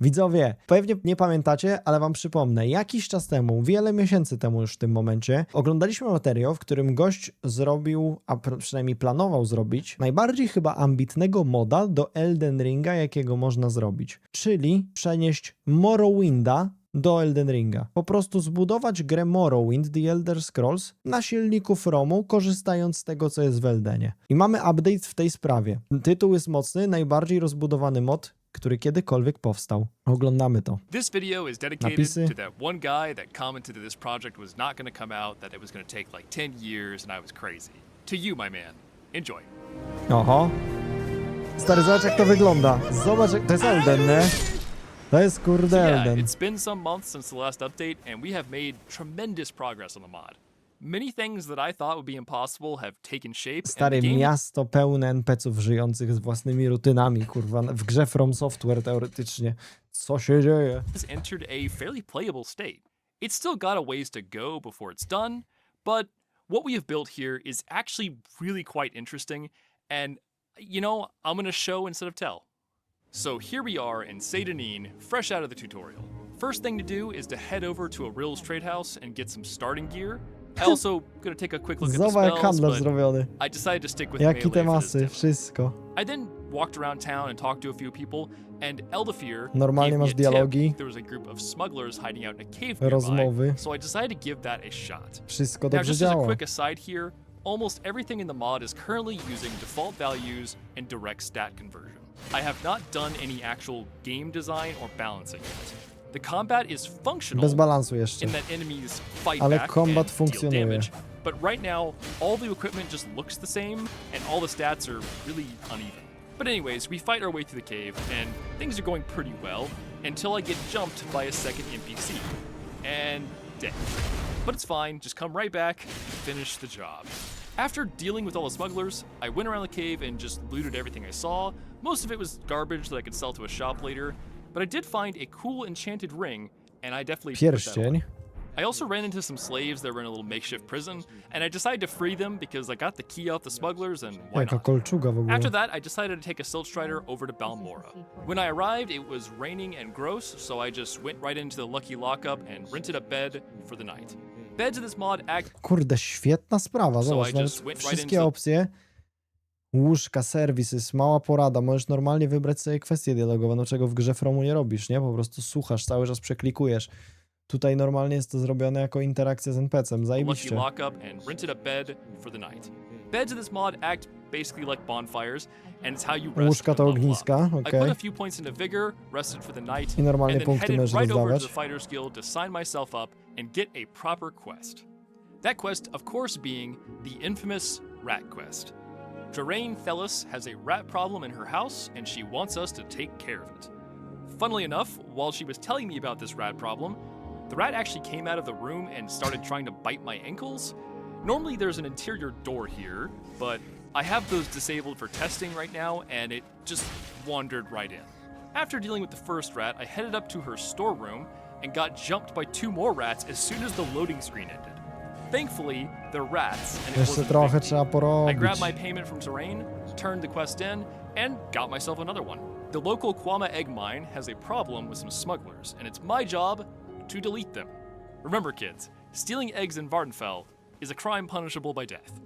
Widzowie, pewnie nie pamiętacie, ale wam przypomnę, jakiś czas temu, wiele miesięcy temu już w tym momencie, oglądaliśmy materiał, w którym gość zrobił, a przynajmniej planował zrobić, najbardziej chyba ambitnego moda do Elden Ringa, jakiego można zrobić. Czyli przenieść Morrowinda do Elden Ringa. Po prostu zbudować grę Morrowind The Elder Scrolls na silniku Fromu, korzystając z tego, co jest w Eldenie. I mamy update w tej sprawie. Tytuł jest mocny, najbardziej rozbudowany mod, który kiedykolwiek powstał. Oglądamy to. This video is dedicated Napisy. to that one guy that commented that this project was not going to come out, that it was going to take like 10 years and I was crazy. To you, my man. Enjoy. Oho. Stary, zobacz jak to wygląda. Zobacz, to jest Elden, nie? To jest kurde Yeah, Elden. it's been some months since the last update and we have made tremendous progress on the mod. Many things that I thought would be impossible have taken shape. And Stary, the game miasto pełne NPC-ów żyjących z własnymi rutynami, kurwa, w grze From Software teoretycznie. Co się dzieje? has entered a fairly playable state. It's still got a ways to go before it's done, but what we have built here is actually really quite interesting, and you know, I'm gonna show instead of tell. So here we are in Seydanin, fresh out of the tutorial. First thing to do is to head over to a Rill's Trade House and get some starting gear. I also gonna take a quick look at the Zobacz jak spells, handlarz but zrobiony. I decided to stick with Jaki te melee for this masy, demo. wszystko. I then walked around town and talked to a few people, and Eldafir Normalnie gave me masz a dialogi. tip. There was a group of smugglers hiding out in a cave nearby, Rozmowy. so I decided to give that a shot. Wszystko Now, dobrze just as a działa. quick aside here, almost everything in the mod is currently using default values and direct stat conversion. I have not done any actual game design or balancing yet. The combat is functional Bez balansu jeszcze. in that enemies fight Ale back kombat and deal funkcjonuje. damage, but right now all the equipment just looks the same and all the stats are really uneven. But anyways, we fight our way through the cave and things are going pretty well until I get jumped by a second NPC and dead. But it's fine, just come right back and finish the job. After dealing with all the smugglers, I went around the cave and just looted everything I saw. Most of it was garbage that I could sell to a shop later, but I did find a cool enchanted ring, and I definitely put that on. Pierścień. I also ran into some slaves that were in a little makeshift prison, and I decided to free them because I got the key off the smugglers, and why Jaka not? kolczuga w ogóle. After that, I decided to take a Silt Strider over to Balmora. When I arrived, it was raining and gross, so I just went right into the Lucky Lockup and rented a bed for the night. Beds in this mod act Kurde, świetna sprawa. So Zobacz, I nawet just went right wszystkie into- opcje. Łóżka, serwisy, mała porada. Możesz normalnie wybrać sobie kwestię dialogową, czego w grze Fromu nie robisz, nie? Po prostu słuchasz, cały czas przeklikujesz. Tutaj normalnie jest to zrobione jako interakcja z NPC-em. Lucky Zajebiście. Lockup and rented a bed for the night. Beds in this mod act basically like bonfires, and it's how you rest Łóżka and to level up. ogniska, I okej. put a few points into vigor, rested for the night, I normalnie and then punkty headed możesz right over to rozdawać. the Fighters Guild to sign myself up and get a proper quest. That quest, of course, being the infamous rat quest. Jeraine Thelis has a rat problem in her house, and she wants us to take care of it. Funnily enough, while she was telling me about this rat problem, the rat actually came out of the room and started trying to bite my ankles. Normally there's an interior door here, but I have those disabled for testing right now, and it just wandered right in. After dealing with the first rat, I headed up to her storeroom and got jumped by 2 more rats as soon as the loading screen ended. Thankfully, they're rats, and it Jeszcze wasn't a trochę big trzeba deal. I porobić. grabbed my payment from Terrain, turned the quest in, and got myself another one. The local Kwama egg mine has a problem with some smugglers, and it's my job to delete them. Remember, kids, stealing eggs in Vardenfell is a crime punishable by death.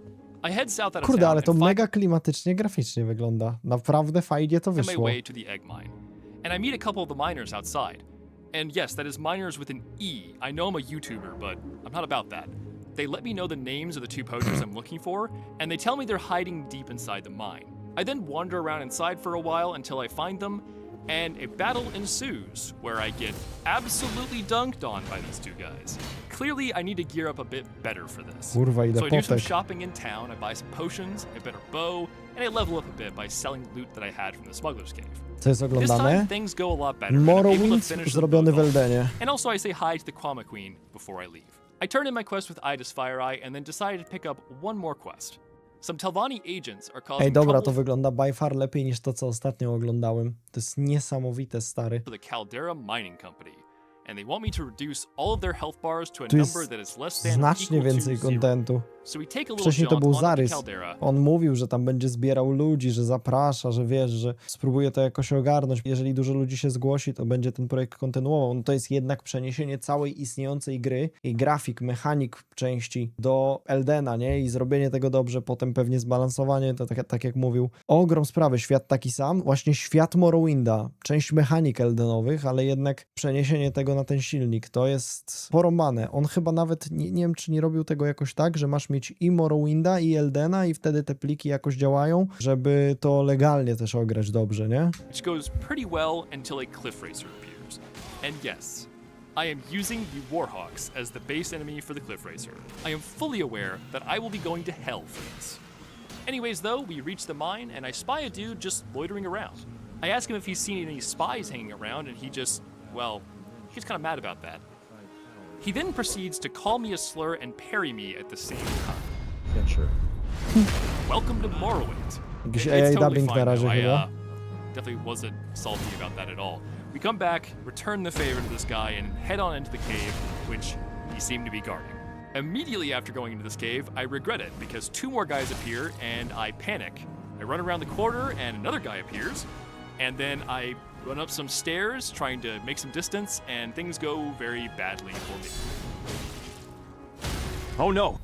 I head south out of Kurde, town ale to and find mega klimatycznie, graficznie wygląda. Naprawdę fajnie to my wyszło. way to the egg mine. And I meet a couple of the miners outside. And yes, that is miners with an E. I know I'm a YouTuber, but I'm not about that. They let me know the names of the 2 poachers I'm looking for, and they tell me they're hiding deep inside the mine. I then wander around inside for a while until I find them, and a battle ensues where I get absolutely dunked on by these 2 guys. Clearly, I need to gear up a bit better for this. Kurwa, ile So I do some potek. shopping in town, I buy some potions, a better bow, and I level up a bit by selling loot that I had from the Smuggler's Cave. Co jest This time, oglądane? things go a lot better. and I'm able to Morrowind finish them zrobiony w both off. Eldenie. And also I say hi to the Kwama Queen before I leave. I turned in my quest with Ida's Fire-Eye and then decided to pick up one more quest. Some Telvanni agents are causing Ej, dobra, to trouble wygląda by far lepiej niż to, co ostatnio oglądałem. To jest niesamowite, stary. for the Caldera Mining Company. and they want me to reduce all of their health bars to a Tu jest number that is less than or znacznie equal to więcej 0. kontentu. So we take a little Wcześniej to jaunt był onto the zarys. caldera. On mówił, że tam będzie zbierał ludzi, że zaprasza, że wiesz, że spróbuje to jakoś ogarnąć. Jeżeli dużo ludzi się zgłosi, to będzie ten projekt kontynuował. No to jest jednak przeniesienie całej istniejącej gry i grafik, mechanik części do Eldena, nie? I zrobienie tego dobrze, potem pewnie zbalansowanie, to tak jak mówił. Ogrom sprawy, świat taki sam, właśnie świat Morrowinda, część mechanik Eldenowych, ale jednak przeniesienie tego na ten silnik, to jest porąbane. On chyba nawet, nie wiem, czy nie robił tego jakoś tak, że masz mieć i Morrowinda, i Eldena i wtedy te pliki jakoś działają, żeby to legalnie też ograć dobrze, nie? Which goes pretty well until a cliff racer appears. And yes, I am using the Warhawks as the base enemy for the cliff racer. I am fully aware that I will be going to hell for this. Anyways though, we reach the mine and I spy a dude just loitering around. I ask him if he's seen any spies hanging around and he just, well, he's kind of mad about that. He then proceeds to call me a slur and parry me at the same time. Yeah, sure. Welcome to Morrowind. Jakiś It's AI totally dubbing fine, na razie though. I chyba. definitely wasn't salty about that at all. We come back, return the favor to this guy, and head on into the cave, which he seemed to be guarding. Immediately after going into this cave, I regret it because 2 more guys appear and I panic. I run around the corner and another guy appears, and then I run up some stairs trying to make some distance, and things go very badly for me. Oh no!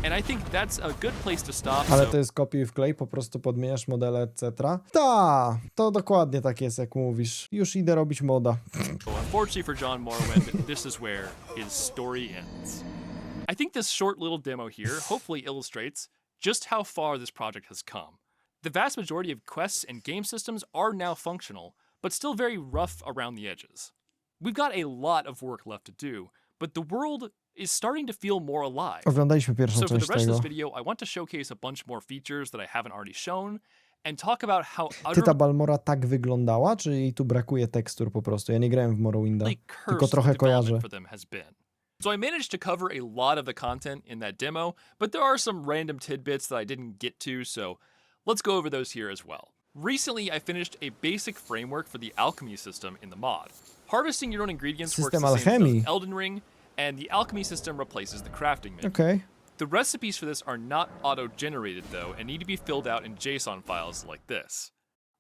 And I think that's a good place to stop. Ale so to jest kopiuj wklej, po prostu podmieniasz modele, etc. Ta, to dokładnie tak jest, jak mówisz. Już idę robić moda. unfortunately for John Morrowind, this is where his story ends. I think this short little demo here hopefully illustrates just how far this project has come. The vast majority of quests and game systems are now functional, but still very rough around the edges. We've got a lot of work left to do, but the world is starting to feel more alive. Oglądaliśmy pierwszą So for część the rest of tego. this video, I want to showcase a bunch more features that I haven't already shown, and talk about how Ty ta utterly Balmora tak wyglądała, czy jej tu brakuje tekstur po prostu? Ja nie grałem w Morrowinda, tylko cursed trochę the kojarzę. development for them has been. So I managed to cover a lot of the content in that demo, but there are some random tidbits that I didn't get to, so let's go over those here as well. Recently, I finished a basic framework for the alchemy system in the mod. Harvesting your own ingredients works System the same alchemy. as Elden Ring, and the alchemy system replaces the crafting menu. Okej. The recipes for this are not auto-generated though, and need to be filled out in JSON files like this.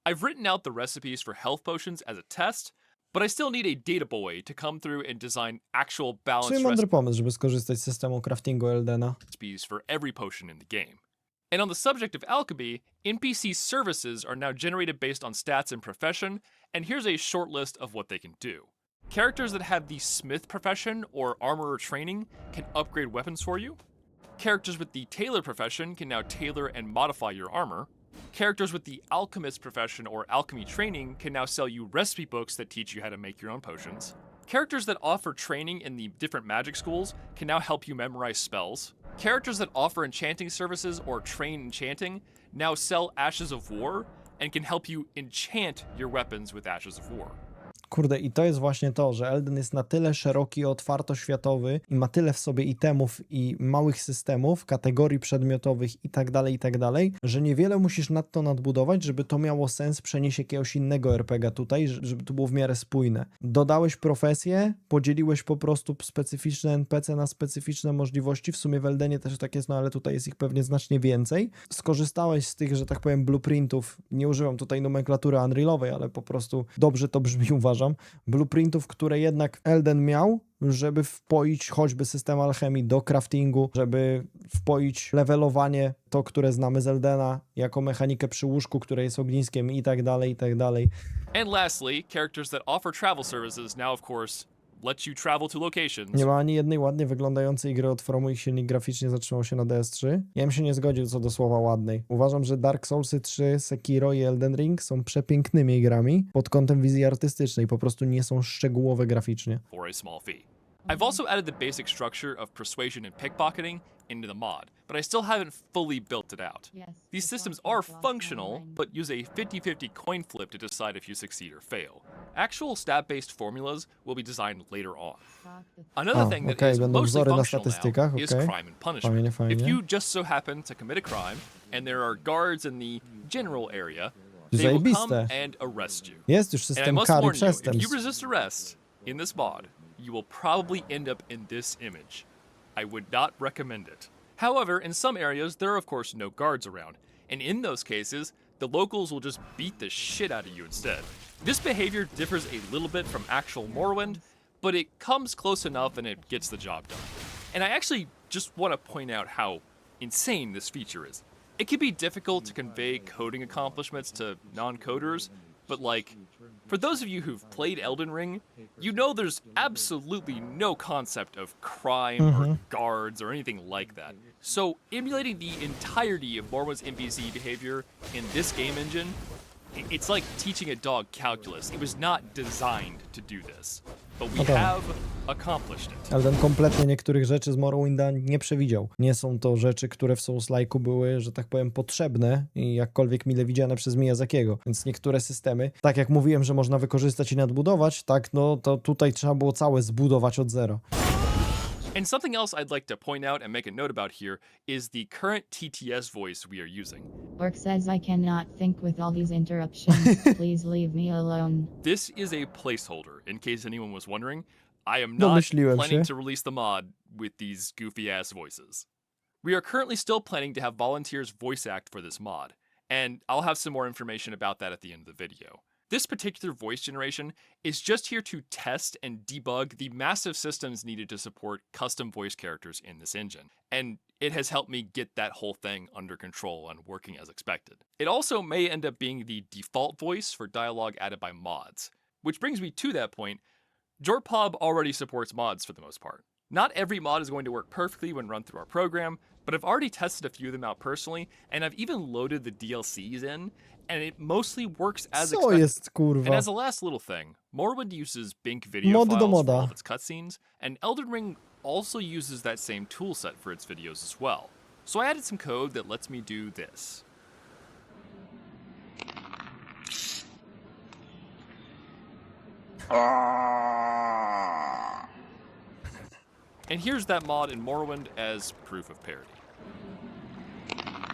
I've written out the recipes for health potions as a test, but I still need a data boy to come through and design actual Czyli balanced mądry pomysł, żeby skorzystać z systemu craftingu Eldena. recipes for every potion in the game. And on the subject of alchemy, NPC services are now generated based on stats and profession, and here's a short list of what they can do. Characters that have the smith profession or armorer training can upgrade weapons for you. Characters with the tailor profession can now tailor and modify your armor. Characters with the alchemist profession or alchemy training can now sell you recipe books that teach you how to make your own potions. Characters that offer training in the different magic schools can now help you memorize spells. Characters that offer enchanting services or train enchanting now sell Ashes of War and can help you enchant your weapons with Ashes of War. Kurde, i to jest właśnie to, że Elden jest na tyle szeroki, otwartoświatowy i ma tyle w sobie itemów i małych systemów, kategorii przedmiotowych i tak dalej, że niewiele musisz nad to nadbudować, żeby to miało sens przenieść jakiegoś innego RPG tutaj, żeby to było w miarę spójne. Dodałeś profesję, podzieliłeś po prostu specyficzne NPC na specyficzne możliwości, w sumie w Eldenie też tak jest, no ale tutaj jest ich pewnie znacznie więcej. Skorzystałeś z tych, że tak powiem, blueprintów, nie używam tutaj nomenklatury Unrealowej, ale po prostu dobrze to brzmi, uważam, blueprintów, które jednak Elden miał, żeby wpoić choćby system alchemii do craftingu, żeby wpoić levelowanie, to, które znamy z Eldena, jako mechanikę przy łóżku, które jest ogniskiem i tak dalej. And lastly, characters that offer travel services now, of course, let you travel to locations. Nie ma ani jednej ładnie wyglądającej gry od forumu, ich silnik graficznie zatrzymał się na DS3. Ja bym się nie zgodził co do słowa ładnej. Uważam, że Dark Soulsy 3, Sekiro i Elden Ring są przepięknymi grami pod kątem wizji artystycznej, po prostu nie są szczegółowe graficznie. For a small fee. I've also added the basic structure of persuasion and pickpocketing into the mod, but I still haven't fully built it out. These systems are functional, but use a 50-50 coin flip to decide if you succeed or fail. Actual stat-based formulas will be designed later on. Another thing that is będą mostly wzory na functional statystykach, now is okej. crime and punishment. Fajnie. If you just so happen to commit a crime, and there are guards in the general area, they will come Zajebiste. and arrest you. Jest już And I system must kary warn you, if you przestępstw. resist arrest, in this mod, you will probably end up in this image. I would not recommend it. However, in some areas, there are of course no guards around, and in those cases, the locals will just beat the shit out of you instead. This behavior differs a little bit from actual Morrowind, but it comes close enough and it gets the job done. And I actually just want to point out how insane this feature is. It can be difficult to convey coding accomplishments to non-coders, but like, for those of you who've played Elden Ring, you know there's absolutely no concept of crime or guards or anything like that. So emulating the entirety of Morwind's NPC behavior in this game engine, it's like teaching a dog calculus. It was not designed to do this, but we have accomplished it. Ale ten kompletnie niektórych rzeczy z Morrowinda nie przewidział. Nie są to rzeczy, które w Souls-like'u były, że tak powiem, potrzebne i jakkolwiek mile widziane przez Miyazakiego. Więc niektóre systemy, tak jak mówiłem, że można wykorzystać i nadbudować, tak, no to tutaj trzeba było całe zbudować od zera. And something else I'd like to point out and make a note about here is the current TTS voice we are using. Orc says I cannot think with all these interruptions. Please leave me alone. This is a placeholder, in case anyone was wondering. I am not planning to release the mod with these goofy-ass voices. We are currently still planning to have volunteers voice act for this mod, and I'll have some more information about that at the end of the video. This particular voice generation is just here to test and debug the massive systems needed to support custom voice characters in this engine, and it has helped me get that whole thing under control and working as expected. It also may end up being the default voice for dialogue added by mods, which brings me to that point. JortPob already supports mods for the most part. Not every mod is going to work perfectly when run through our program, but I've already tested a few of them out personally, and I've even loaded the DLCs in, and it mostly works as expected. And as a last little thing, Morrowind uses Bink video files for all of its cutscenes, and Elden Ring also uses that same toolset for its videos as well. So I added some code that lets me do this. And here's that mod in Morrowind as proof of parity.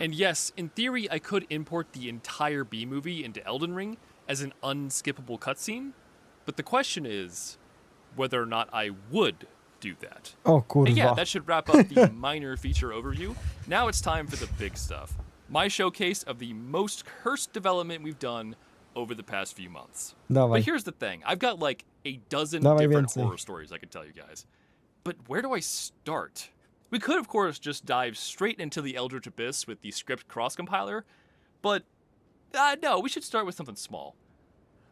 And yes, in theory, I could import the entire B-movie into Elden Ring as an unskippable cutscene, but the question is whether or not I would do that. Oh, kurwa. And yeah, that should wrap up the minor feature overview. Now it's time for the big stuff. My showcase of the most cursed development we've done over the past few months. But here's the thing. I've got like a dozen different horror stories I could tell you guys. But where do I start? We could, of course, just dive straight into the Eldritch Abyss with the script cross-compiler, but no, we should start with something small.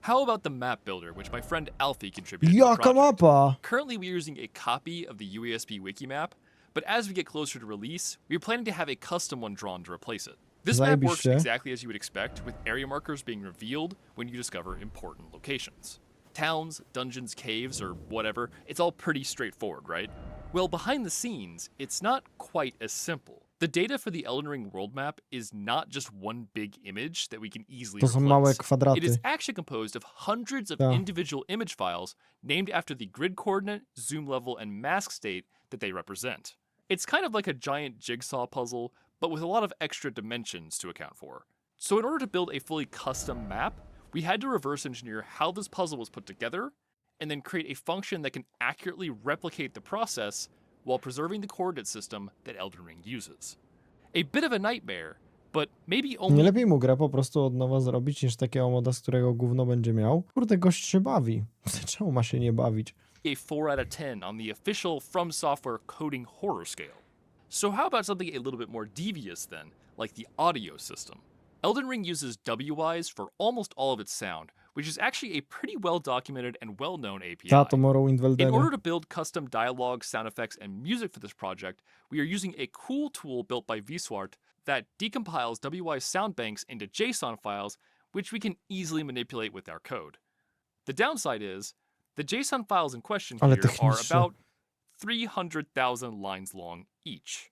How about the map builder, which my friend Alfie contributed to the project? Currently, we're using a copy of the UASP wiki map, but as we get closer to release, we're planning to have a custom one drawn to replace it. This map works exactly as you would expect, with area markers being revealed when you discover important locations. Towns, dungeons, caves, or whatever, it's all pretty straightforward, right? Well, behind the scenes, it's not quite as simple. The data for the Elden Ring world map is not just one big image that we can easily replace. It is actually composed of hundreds of individual image files named after the grid coordinate, zoom level, and mask state that they represent. It's kind of like a giant jigsaw puzzle, but with a lot of extra dimensions to account for. So in order to build a fully custom map, we had to reverse engineer how this puzzle was put together, and then create a function that can accurately replicate the process while preserving the coordinate system that Elden Ring uses. A bit of a nightmare, but maybe only... Nie lepiej mu grę po prostu od nowa zrobić, niż takiego moda, z którego gówno będzie miał? Kurde, gość się bawi. Czemu ma się nie bawić? A 4 out of 10 on the official From Software coding horror scale. So how about something a little bit more devious then, like the audio system? Elden Ring uses WIs for almost all of its sound, which is actually a pretty well-documented and well-known API. In order to build custom dialogue, sound effects, and music for this project, we are using a cool tool built by Vswart that decompiles WI sound banks into JSON files, which we can easily manipulate with our code. The downside is, the JSON files in question here are about 300,000 lines long each.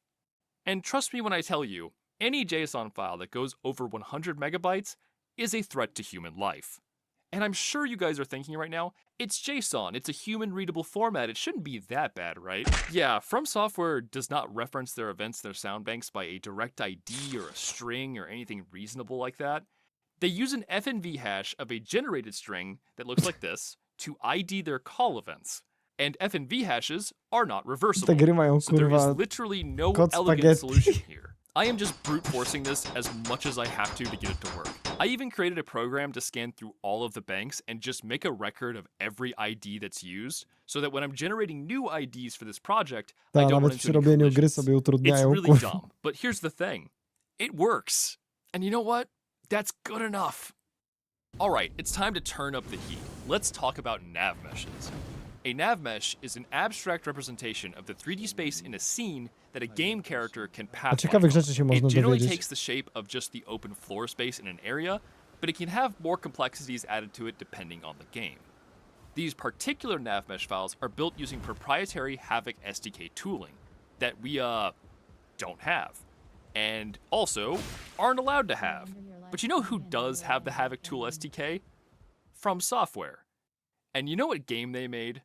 And trust me when I tell you, any JSON file that goes over 100 megabytes is a threat to human life. And I'm sure you guys are thinking right now, it's JSON, it's a human-readable format, it shouldn't be that bad, right? Yeah, From Software does not reference their events, their sound banks by a direct ID or a string or anything reasonable like that. They use an FNV hash of a generated string that looks like this, to ID their call events, and FNV hashes are not Te reversible. gry mają, So there is kurwa, literally no kod elegant spaghetti. solution here. I am just brute forcing this as much as I have to get it to work. I even created a program to scan through all of the banks and just make a record of every ID that's used, so that when I'm generating new IDs for this project, I Ta, don't run nawet into przy any robieniu gry collisions. sobie It's utrudniają, really kurwa. dumb, but here's the thing. It works. And you know what? That's good enough. Alright, it's time to turn up the heat. Let's talk about nav meshes. A nav mesh is an abstract representation of the 3D space in a scene that a game character can O pathfind ciekawych on. rzeczy się It można generally dowiedzieć. takes the shape of just the open floor space in an area, but it can have more complexities added to it depending on the game. These particular nav mesh files are built using proprietary Havok SDK tooling that we, don't have, and also aren't allowed to have. But you know who does have the Havok Tool SDK? From Software. And you know what game they made?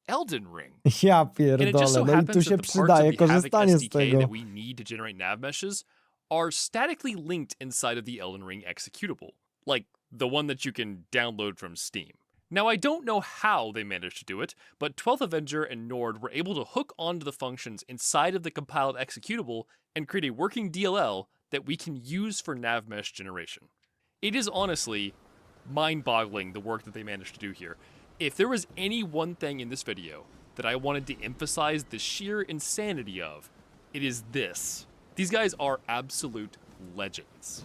Elden Ring. Ja And it just pierdolę, so no i happens tu that się the parts przydaje of the Havok korzystanie z SDK tego. that we need to generate nav meshes are statically linked inside of the Elden Ring executable, like the one that you can download from Steam. Now, I don't know how they managed to do it, but 12th Avenger and Nord were able to hook onto the functions inside of the compiled executable and create a working DLL that we can use for nav mesh generation. It is honestly mind-boggling the work that they managed to do here. If there was any one thing in this video that I wanted to emphasize the sheer insanity of, it is this. These guys are absolute legends.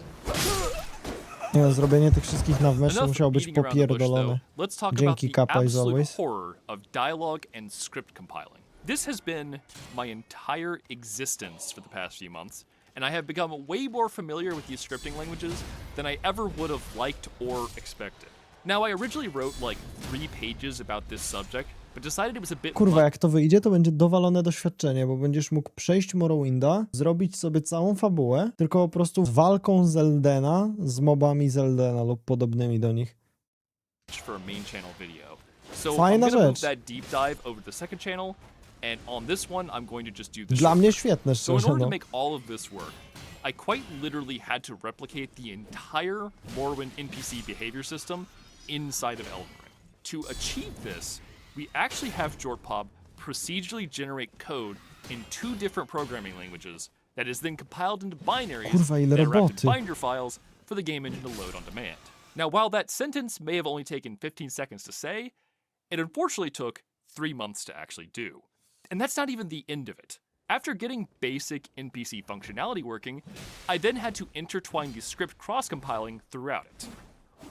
Nie no, zrobienie tych wszystkich nawmeszów Enough musiało być beating around the bush, though. popierdolone. Let's talk about Dzięki the Kappa, as absolute always. horror of dialogue and script compiling. This has been my entire existence for the past few months, and I have become way more familiar with these scripting languages than I ever would have liked or expected. Now, I originally wrote like 3 pages about this subject, but decided it was a bit Kurwa, much. jak to wyjdzie, to będzie dowalone doświadczenie, bo będziesz mógł przejść Morrowinda, zrobić sobie całą fabułę, tylko po prostu walką z Eldena, z mobami z Eldena lub podobnymi do nich. For a main channel video. So Fajna I'm gonna move rzecz. that deep dive over to the second channel, and on this one, I'm going to just do the Dla short mnie version. świetne, So in szczerze, order no. to make all of this work, I quite literally had to replicate the entire Morrowind NPC behavior system inside of Elden Ring. To achieve this, we actually have Jortpop procedurally generate code in 2 different programming languages that is then compiled into binaries Kurwa, ile that are wrapped in roboty. binder files for the game engine to load on demand. Now, while that sentence may have only taken 15 seconds to say, it unfortunately took 3 months to actually do. And that's not even the end of it. After getting basic NPC functionality working, I then had to intertwine the script cross-compiling throughout it.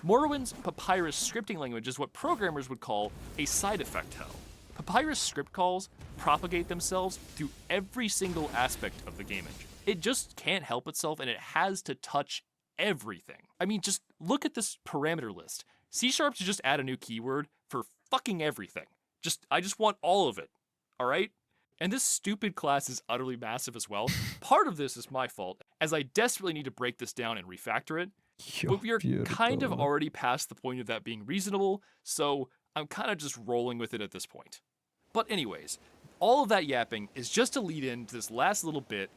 Morrowind's Papyrus scripting language is what programmers would call a side effect hell. Papyrus script calls propagate themselves through every single aspect of the game engine. It just can't help itself, and it has to touch everything. I mean, just look at this parameter list. C# should just add a new keyword for fucking everything. I just want all of it, alright? And this stupid class is utterly massive as well. Part of this is my fault, as I desperately need to break this down and refactor it. But we are kind of pierdolę. already past the point of that being reasonable, so I'm kind of just rolling with it at this point. But anyways, all of that yapping is just to lead into this last little bit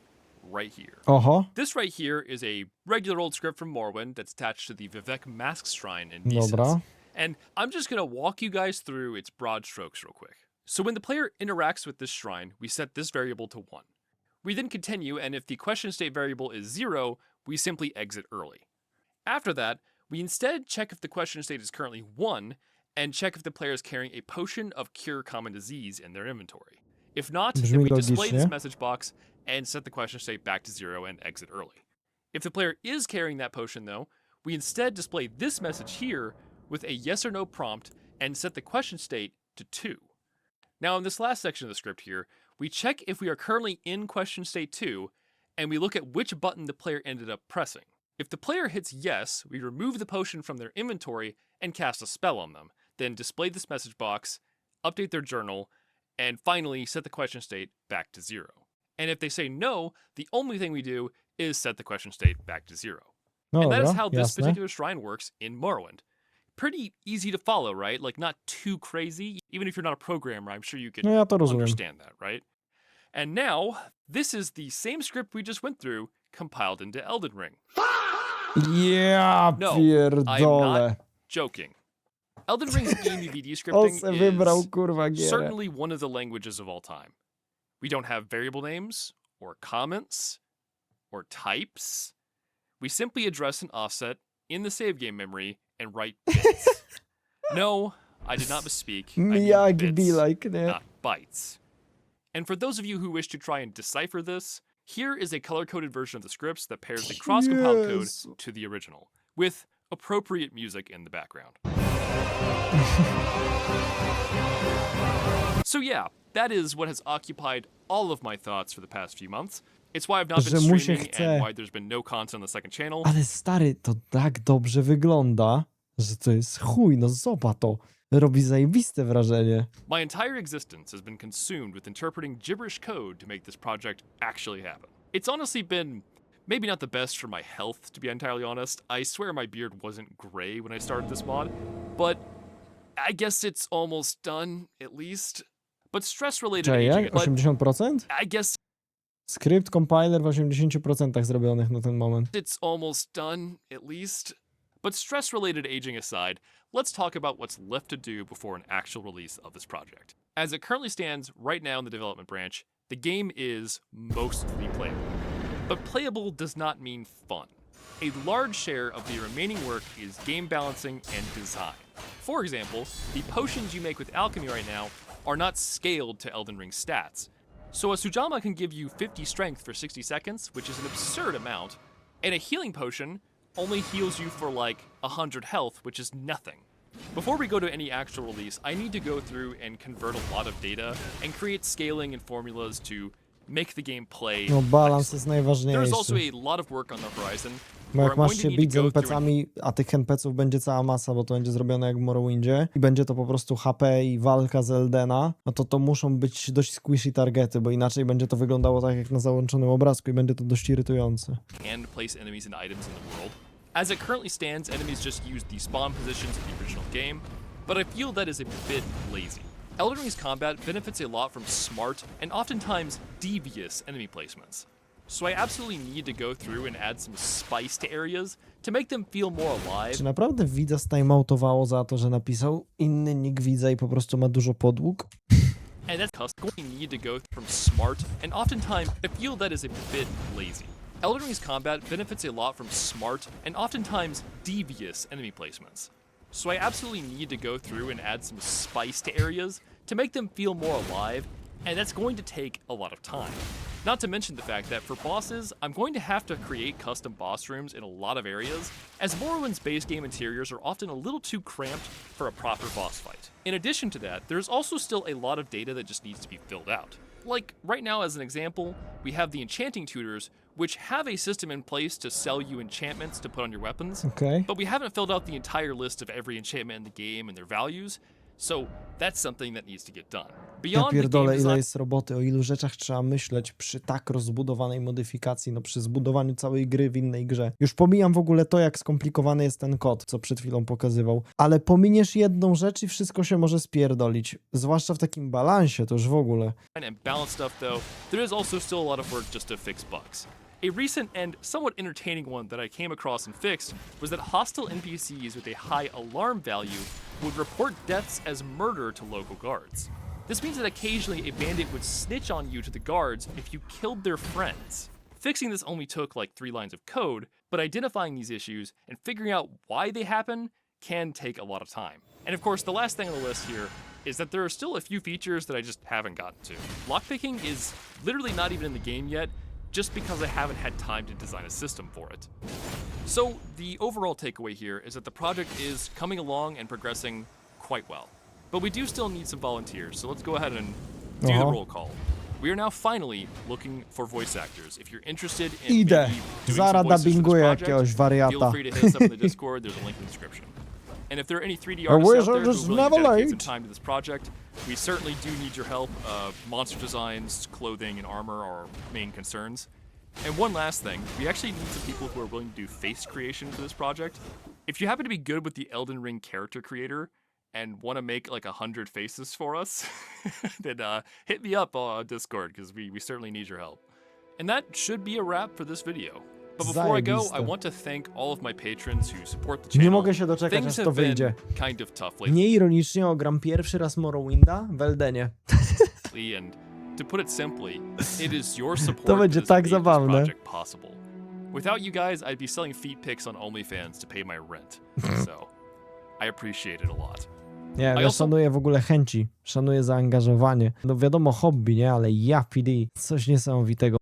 right here. Oho, This right here is a regular old script from Morrowind that's attached to the Vivek Mask Shrine in Nisus. dobra. And I'm just going to walk you guys through its broad strokes real quick. So when the player interacts with this shrine, we set this variable to 1. We then continue, and if the question state variable is 0, we simply exit early. After that, we instead check if the question state is currently 1, and check if the player is carrying a potion of cure common disease in their inventory. If not, then Brzmi we display this logicznie. message box and set the question state back to 0 and exit early. If the player is carrying that potion though, we instead display this message here with a yes or no prompt and set the question state to 2. Now in this last section of the script here, we check if we are currently in question state 2, and we look at which button the player ended up pressing. If the player hits yes, we remove the potion from their inventory and cast a spell on them, then display this message box, update their journal, and finally set the question state back to 0. And if they say no, the only thing we do is set the question state back to 0. No And that is dobra, how this jasne. particular shrine works in Morrowind. Pretty easy to follow, right? Like, not too crazy. Even if you're not a programmer, I'm sure you can No ja to rozumiem. understand that, right? And now, this is the same script we just went through, compiled into Elden Ring. Ja No, I am pierdolę. not joking. Elden Ring's GameVD On scripting se wybrał, is kurwa, gierę. certainly one of the languages of all time. We don't have variable names, or comments, or types. We simply address an offset in the save game memory and write bits. No, I did not misspeak. I mean Jak bits, be like, nie? not bytes. And for those of you who wish to try and decipher this, here is a color-coded version of the scripts that pairs the cross-compiled code Jezu. to the original, with appropriate music in the background. So yeah, that is what has occupied all of my thoughts for the past few months. It's why I've not been Że mu się streaming chce. and why there's been no content on the second channel. Ale stary, to tak dobrze wygląda, że to jest chuj, no zobacz to. Robi zajebiste wrażenie. My entire existence has been consumed with interpreting gibberish code to make this project actually happen. It's honestly been maybe not the best for my health, to be entirely honest. I swear my beard wasn't gray when I started this mod, but I guess it's almost done, at least. But stress-related Czekaj, aging, jak? but 80%? I guess Skrypt compiler w 80% zrobionych na ten moment. it's almost done, at least. But stress-related aging aside, let's talk about what's left to do before an actual release of this project. As it currently stands right now in the development branch, the game is mostly playable. But playable does not mean fun. A large share of the remaining work is game balancing and design. For example, the potions you make with alchemy right now are not scaled to Elden Ring stats. So a Sujama can give you 50 strength for 60 seconds, which is an absurd amount, and a healing potion only heals you for like 100 health, which is nothing. Before we go to any actual release, I need to go through and convert a lot of data and create scaling and formulas to make the game play. No balans jest There's also najważniejszy. a lot of work on the horizon. Bo where jak I'm masz going to się need bić z to go through and NPC-ami, a tych NPC-ów będzie cała masa, bo to będzie zrobione jak w Morrowindzie i będzie to po prostu HP i walka z Eldena, no to muszą być dość squishy targety, bo inaczej będzie to wyglądało tak jak na załączonym obrazku i będzie to dość irytujące. and place enemies and items in the world. As it currently stands, enemies just use the spawn positions of the original game, but I feel that is a bit lazy. Elden Ring's combat benefits a lot from smart and oftentimes devious enemy placements. So I absolutely need to go through and add some spice to areas to make them feel more alive. Czy naprawdę widza stimeoutowało za to, że napisał inny nick widza i po prostu ma dużo podłóg? And that's custom. You need to go from smart, and oftentimes I feel that is a bit lazy. Elden Ring's combat benefits a lot from smart and oftentimes devious enemy placements. So I absolutely need to go through and add some spice to areas to make them feel more alive, and that's going to take a lot of time. Not to mention the fact that for bosses, I'm going to have to create custom boss rooms in a lot of areas, as Morrowind's base game interiors are often a little too cramped for a proper boss fight. In addition to that, there's also still a lot of data that just needs to be filled out. Like, right now as an example, we have the enchanting tutors, which have a system in place to sell you enchantments to put on your weapons, Okej. but we haven't filled out the entire list of every enchantment in the game and their values, so that's something that needs to get done. Ja Beyond the game pierdolę, ile design, jest roboty, o ilu rzeczach trzeba myśleć przy tak rozbudowanej modyfikacji, no przy zbudowaniu całej gry w innej grze. Już pomijam w ogóle to, jak skomplikowany jest ten kod, co przed chwilą pokazywał, ale pominiesz jedną rzecz i wszystko się może spierdolić. Zwłaszcza w takim balansie, to już w ogóle. and balance stuff though, there is also still a lot of work just to fix bugs. A recent and somewhat entertaining one that I came across and fixed was that hostile NPCs with a high alarm value would report deaths as murder to local guards. This means that occasionally a bandit would snitch on you to the guards if you killed their friends. Fixing this only took like 3 lines of code, but identifying these issues and figuring out why they happen can take a lot of time. And of course, the last thing on the list here is that there are still a few features that I just haven't gotten to. Lockpicking is literally not even in the game yet, just because I haven't had time to design a system for it. So the overall takeaway here is that the project is coming along and progressing quite well. But we do still need some volunteers, so let's go ahead and do the roll call. We are now finally looking for voice actors. If you're interested in Idę. maybe doing Zara some voices for this dubbinguję project, jakiegoś feel wariata. free to hit us up in the Discord. There's a link in the description. And if there are any 3D A artists out wizard there who is are willing to never dedicate some late. time to this project, we certainly do need your help. Monster designs, clothing, and armor are our main concerns. And one last thing, we actually need some people who are willing to do face creation for this project. If you happen to be good with the Elden Ring character creator and want to make like 100 faces for us, then hit me up on Discord, because we certainly need your help. And that should be a wrap for this video. But before I go, Zajebiste. I want to thank all of my patrons who support the Nie channel. mogę się doczekać, Things aż to have been wyjdzie. kind of tough lately, Nieironicznie ogram pierwszy raz Morrowinda w Eldenie. and to put it simply, it is your support To będzie that has tak made zabawne. this project possible. Without you guys, I'd be selling feet pics on OnlyFans to pay my rent. So, I appreciate it a lot. Nie, ja also- szanuję w ogóle chęci, szanuję zaangażowanie. No wiadomo, hobby, nie? Ale ja PD, coś niesamowitego.